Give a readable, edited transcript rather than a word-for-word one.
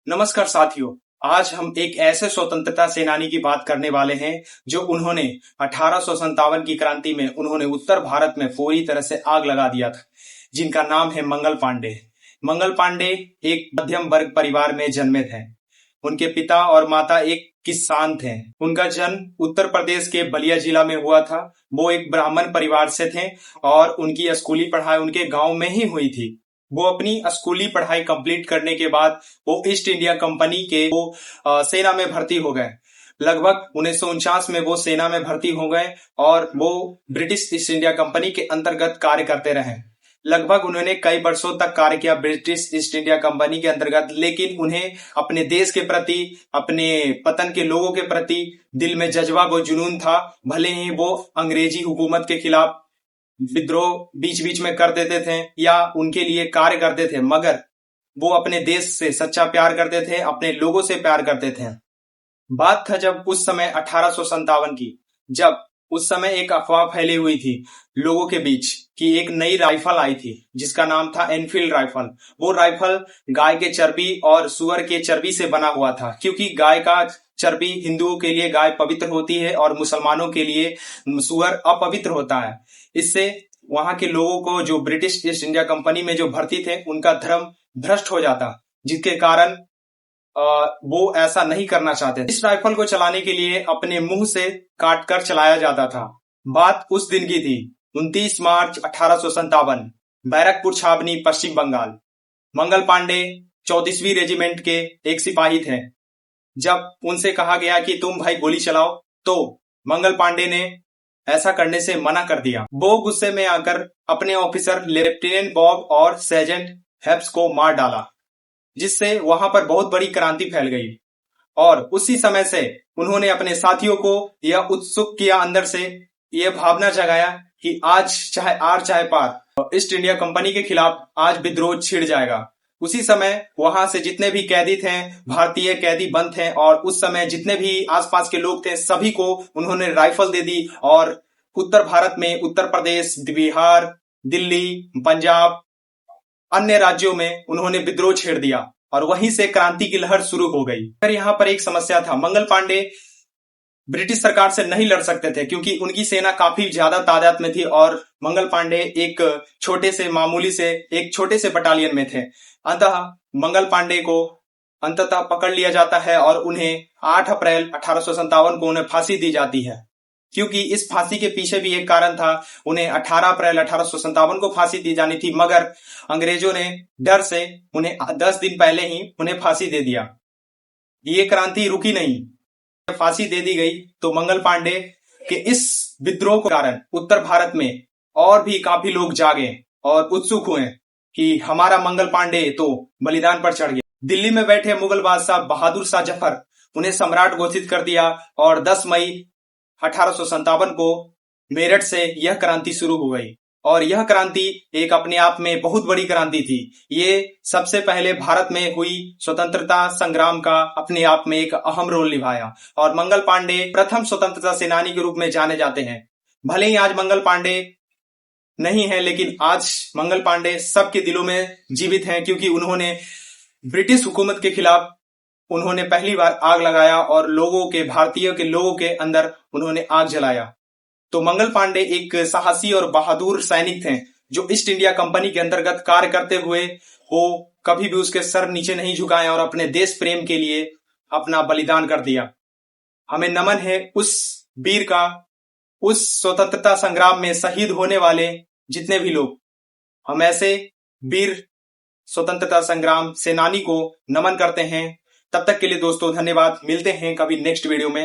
नमस्कार साथियों। आज हम एक ऐसे स्वतंत्रता सेनानी की बात करने वाले हैं जो उन्होंने 1857 की क्रांति में उन्होंने उत्तर भारत में पूरी तरह से आग लगा दिया था, जिनका नाम है मंगल पांडे। मंगल पांडे एक मध्यम वर्ग परिवार में जन्मे थे। उनके पिता और माता एक किसान थे। उनका जन्म उत्तर प्रदेश के बलिया जिला में हुआ था। वो एक ब्राह्मण परिवार से थे और उनकी स्कूली पढ़ाई उनके गांव में ही हुई थी। वो अपनी स्कूली पढ़ाई कंप्लीट करने के बाद वो ईस्ट इंडिया कंपनी के सेना में भर्ती हो गए। लगभग 1949 में वो सेना में भर्ती हो गए और वो ब्रिटिश ईस्ट इंडिया कंपनी के अंतर्गत कार्य करते रहे। लगभग उन्होंने कई वर्षों तक कार्य किया ब्रिटिश ईस्ट इंडिया कंपनी के अंतर्गत, लेकिन उन्हें अपने देश के प्रति, अपने वतन के लोगों के प्रति दिल में जज्बा व जुनून था। भले ही वो अंग्रेजी हुकूमत के खिलाफ विद्रोह बीच बीच में कर देते थे या उनके लिए कार्य करते थे, मगर वो अपने देश से सच्चा प्यार करते थे, अपने लोगों से प्यार करते थे। बात था जब उस समय 1857 की, जब उस समय एक अफवाह फैली हुई थी लोगों के बीच कि एक नई राइफल आई थी जिसका नाम था एनफील्ड राइफल। वो राइफल गाय के चर्बी और सुअर के चर्बी से बना हुआ था, क्योंकि गाय का चर्बी हिंदुओं के लिए गाय पवित्र होती है और मुसलमानों के लिए सुअर अपवित्र होता है। इससे वहां के लोगों को, जो ब्रिटिश ईस्ट इंडिया कंपनी में जो भर्ती थे, उनका धर्म भ्रष्ट हो जाता, जिसके कारण वो ऐसा नहीं करना चाहते। इस राइफल को चलाने के लिए अपने मुंह से काट कर चलाया जाता था। बात उस दिन की थी, 29 मार्च 1857, बैरकपुर छावनी, पश्चिम बंगाल। मंगल पांडे 34वीं रेजिमेंट के एक सिपाही थे। जब उनसे कहा गया कि तुम भाई गोली चलाओ, तो मंगल पांडे ने ऐसा करने से मना कर दिया। वो गुस्से में आकर अपने ऑफिसर लेफ्टिनेंट बॉब और सर्जेंट हेप्स को मार डाला, जिससे वहां पर बहुत बड़ी क्रांति फैल गई। और उसी समय से उन्होंने अपने साथियों को यह उत्सुक किया, अंदर से यह भावना जगाया कि आज चाहे आर चाहे पार, ईस्ट इंडिया कंपनी के खिलाफ आज विद्रोह छिड़ जाएगा। उसी समय वहां से जितने भी कैदी थे, भारतीय कैदी बंद थे, और उस समय जितने भी आसपास के लोग थे, सभी को उन्होंने राइफल दे दी और उत्तर भारत में उत्तर प्रदेश, बिहार, दिल्ली, पंजाब, अन्य राज्यों में उन्होंने विद्रोह छेड़ दिया और वहीं से क्रांति की लहर शुरू हो गई। पर यहाँ पर एक समस्या था, मंगल पांडे ब्रिटिश सरकार से नहीं लड़ सकते थे क्योंकि उनकी सेना काफी ज्यादा तादाद में थी और मंगल पांडे एक छोटे से मामूली से एक छोटे से बटालियन में थे। अतः मंगल पांडे को अंततः पकड़ लिया जाता है और उन्हें 8 अप्रैल 1857 को उन्हें फांसी दी जाती है। क्योंकि इस फांसी के पीछे भी एक कारण था, उन्हें 18 अप्रैल 1857 को फांसी दी जानी थी, मगर अंग्रेजों ने डर से उन्हें 10 दिन पहले ही उन्हें फांसी दे दिया। ये क्रांति रुकी नहीं, फांसी दे दी गई। तो मंगल पांडे के इस विद्रोह के कारण उत्तर भारत में और भी काफी लोग जागे और उत्सुक हुए कि हमारा मंगल पांडे तो बलिदान पर चढ़ गया। दिल्ली में बैठे मुगल बादशाह बहादुर शाह जफर उन्हें सम्राट घोषित कर दिया और 10 मई 1857 को मेरठ से यह क्रांति शुरू हो गई। और यह क्रांति एक अपने आप में बहुत बड़ी क्रांति थी। ये सबसे पहले भारत में हुई स्वतंत्रता संग्राम का अपने आप में एक अहम रोल निभाया और मंगल पांडे प्रथम स्वतंत्रता सेनानी के रूप में जाने जाते हैं। भले ही आज मंगल पांडे नहीं है, लेकिन आज मंगल पांडे सबके दिलों में जीवित हैं, क्योंकि उन्होंने ब्रिटिश हुकूमत के खिलाफ उन्होंने पहली बार आग लगाया और लोगों के, भारतीयों के लोगों के अंदर उन्होंने आग जलाया। तो मंगल पांडे एक साहसी और बहादुर सैनिक थे जो ईस्ट इंडिया कंपनी के अंतर्गत कार्य करते हुए वो कभी भी उसके सर नीचे नहीं झुकाए और अपने देश प्रेम के लिए अपना बलिदान कर दिया। हमें नमन है उस वीर का, उस स्वतंत्रता संग्राम में शहीद होने वाले जितने भी लोग। हम ऐसे वीर स्वतंत्रता संग्राम सेनानी को नमन करते हैं। तब तक के लिए दोस्तों धन्यवाद। मिलते हैं कभी नेक्स्ट वीडियो में।